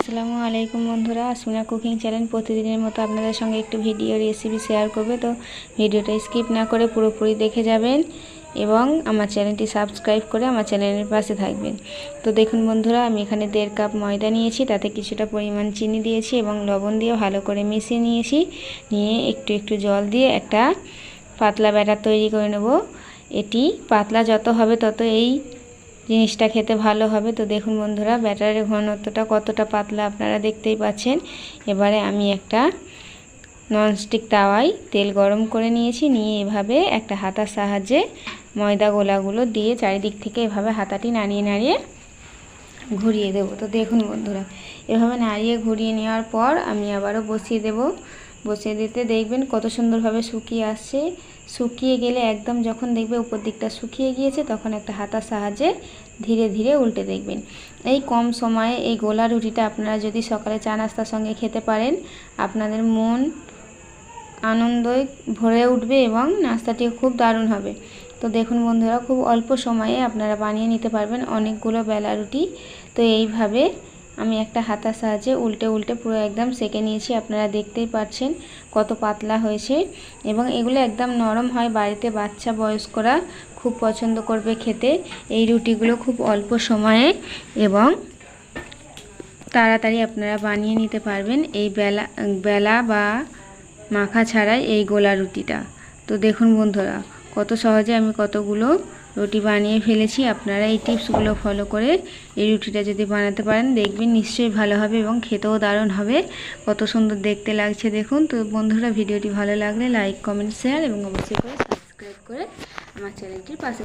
আসসালামু আলাইকুম বন্ধুরা, আসমিনা কুকিং চ্যানেল প্রতিদিনের মতো আপনাদের সঙ্গে একটু ভিডিও রেসিপি শেয়ার করবে। তো ভিডিওটা স্কিপ না করে পুরোপুরি দেখে যাবেন এবং আমার চ্যানেলটি সাবস্ক্রাইব করে আমার চ্যানেলের পাশে থাকবেন। তো দেখুন বন্ধুরা, আমি এখানে 1.5 কাপ ময়দা নিয়েছি, তাতে কিছুটা পরিমাণ চিনি দিয়েছি এবং লবণ দিয়ে ভালো করে মিশিয়ে নিয়েছি। নিয়ে একটু একটু জল দিয়ে একটা পাতলা ব্যাটার তৈরি করে নেব। এটি পাতলা যত হবে তত এই জিনিসটা খেতে ভালো হবে। তো দেখুন বন্ধুরা, ব্যাটারের ঘনত্বটা কতটা পাতলা আপনারা দেখতেই পাচ্ছেন। এবারে আমি একটা ননস্টিক তাওয়ায় তেল গরম করে নিয়েছি। নিয়ে এভাবে একটা হাতার সাহায্যে ময়দা গোলাগুলো দিয়ে চারিদিক থেকে এভাবে হাতাটি নাড়িয়ে নাড়িয়ে ঘুরিয়ে দেব। তো দেখুন বন্ধুরা, এভাবে নাড়িয়ে ঘুরিয়ে নেওয়ার পর আমি আবারও বসিয়ে দেব। বসিয়ে দিতে দেখবেন কত সুন্দরভাবে শুকিয়ে আসছে। শুকিয়ে গেলে একদম যখন দেখবে উপর দিকটা শুকিয়ে গিয়েছে, তখন একটা হাতার সাহায্যে ধীরে ধীরে উল্টে দেখবেন। এই কম সময়ে এই গোলা রুটিটা আপনারা যদি সকালে চা নাস্তার সঙ্গে খেতে পারেন, আপনাদের মন আনন্দে ভরে উঠবে এবং নাস্তাটিও খুব দারুণ হবে। তো দেখুন বন্ধুরা, খুব অল্প সময়ে আপনারা বানিয়ে নিতে পারবেন অনেকগুলো বেলা রুটি। তো এইভাবে আমি একটা হাতার সাহায্যে উল্টে উল্টে পুরো একদম সেঁকে নিয়েছি। আপনারা দেখতেই পাচ্ছেন কত পাতলা হয়েছে এবং এগুলো একদম নরম হয়। বাড়িতে বাচ্চা বয়স্করা খুব পছন্দ করবে খেতে এই রুটিগুলো, খুব অল্প সময়ে এবং তাড়াতাড়ি আপনারা বানিয়ে নিতে পারবেন এই বেলা বা মাখা ছাড়াই এই গোলা রুটিটা। তো দেখুন বন্ধুরা, কত সহজে আমি কতগুলো রুটি বানিয়ে ফেলেছি। আপনারা এই টিপসগুলো ফলো করে এই রুটিটা যদি বানাতে পারেন, দেখবেন নিশ্চয়ই ভালো হবে এবং খেতেও দারুণ হবে। কত সুন্দর দেখতে লাগছে দেখুন। তো বন্ধুরা, ভিডিওটি ভালো লাগলে লাইক, কমেন্ট, শেয়ার এবং অবশ্যই করে সাবস্ক্রাইব করে আমার চ্যানেলটির পাশে